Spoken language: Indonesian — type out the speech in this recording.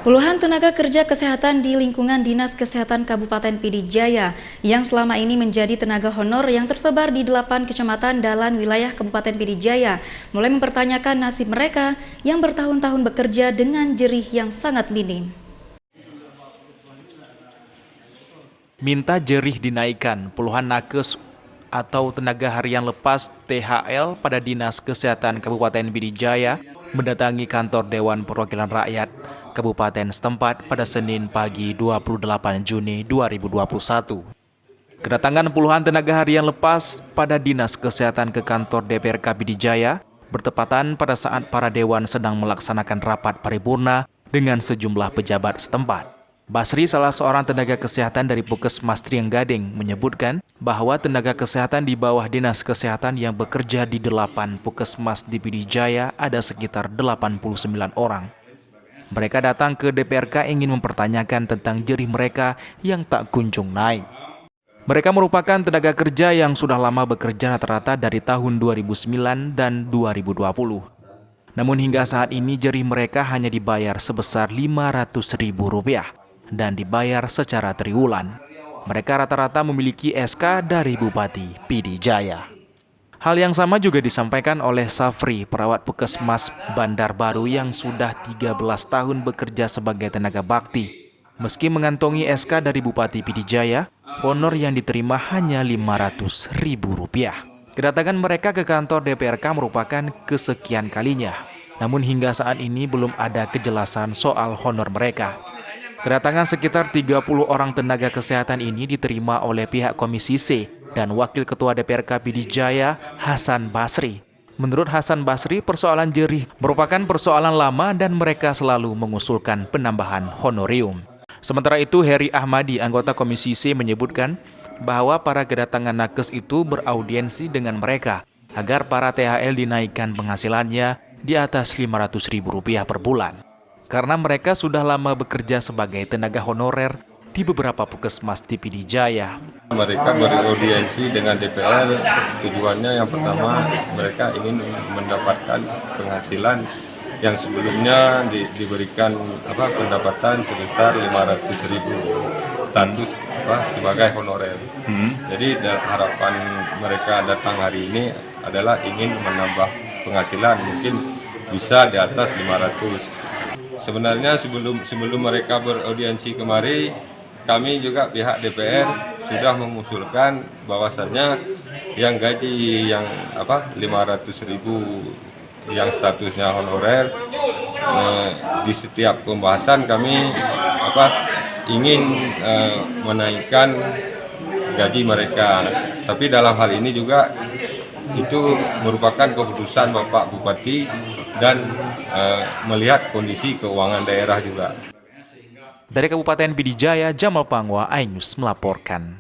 Puluhan tenaga kerja kesehatan di lingkungan Dinas Kesehatan Kabupaten Pd Jaya yang selama ini menjadi tenaga honor yang tersebar di 8 kecamatan dalam wilayah Kabupaten Pd Jaya mulai mempertanyakan nasib mereka yang bertahun-tahun bekerja dengan jerih yang sangat minim. Minta jerih dinaikkan, puluhan nakes atau tenaga harian lepas THL pada Dinas Kesehatan Kabupaten Pd Jaya mendatangi kantor Dewan Perwakilan Rakyat Kabupaten setempat pada Senin pagi 28 Juni 2021. Kedatangan puluhan tenaga harian lepas pada Dinas Kesehatan ke kantor DPRK Pd Jaya bertepatan pada saat para dewan sedang melaksanakan rapat paripurna dengan sejumlah pejabat setempat. Basri, salah seorang tenaga kesehatan dari Puskesmas Trienggading, menyebutkan bahwa tenaga kesehatan di bawah Dinas Kesehatan yang bekerja di 8 Puskesmas di Pd Jaya ada sekitar 89 orang. Mereka datang ke DPRK ingin mempertanyakan tentang jerih mereka yang tak kunjung naik. Mereka merupakan tenaga kerja yang sudah lama bekerja rata-rata dari tahun 2009 dan 2020. Namun hingga saat ini jerih mereka hanya dibayar sebesar Rp500.000 dan dibayar secara triwulan. Mereka rata-rata memiliki SK dari Bupati Pd Jaya. Hal yang sama juga disampaikan oleh Safri, perawat Puskesmas Bandar Baru yang sudah 13 tahun bekerja sebagai tenaga bakti. Meski mengantongi SK dari Bupati Pd Jaya, honor yang diterima hanya Rp500.000. Kedatangan mereka ke kantor DPRK merupakan kesekian kalinya. Namun hingga saat ini belum ada kejelasan soal honor mereka. Kedatangan sekitar 30 orang tenaga kesehatan ini diterima oleh pihak Komisi C dan Wakil Ketua DPRK Pd Jaya, Hasan Basri. Menurut Hasan Basri, persoalan jerih merupakan persoalan lama dan mereka selalu mengusulkan penambahan honorium. Sementara itu, Heri Ahmadi, anggota Komisi C, menyebutkan bahwa para kedatangan nakes itu beraudiensi dengan mereka agar para THL dinaikkan penghasilannya di atas Rp500.000 per bulan. Karena mereka sudah lama bekerja sebagai tenaga honorer di beberapa puskesmas di Pd Jaya. Mereka beraudiensi dengan DPR, tujuannya yang pertama mereka ingin mendapatkan penghasilan yang sebelumnya diberikan pendapatan sebesar Rp500.000 status sebagai honorer. Jadi harapan mereka datang hari ini adalah ingin menambah penghasilan, mungkin bisa di atas 500. Sebenarnya sebelum mereka beraudiensi kemari, kami juga pihak DPR sudah mengusulkan bahwasannya yang gaji yang Rp500.000 yang statusnya honorer, di setiap pembahasan kami ingin menaikkan gaji mereka. Tapi dalam hal ini juga itu merupakan keputusan Bapak Bupati dan melihat kondisi keuangan daerah juga. Dari Kabupaten Pd Jaya, Jamal Pangwa, iNews melaporkan.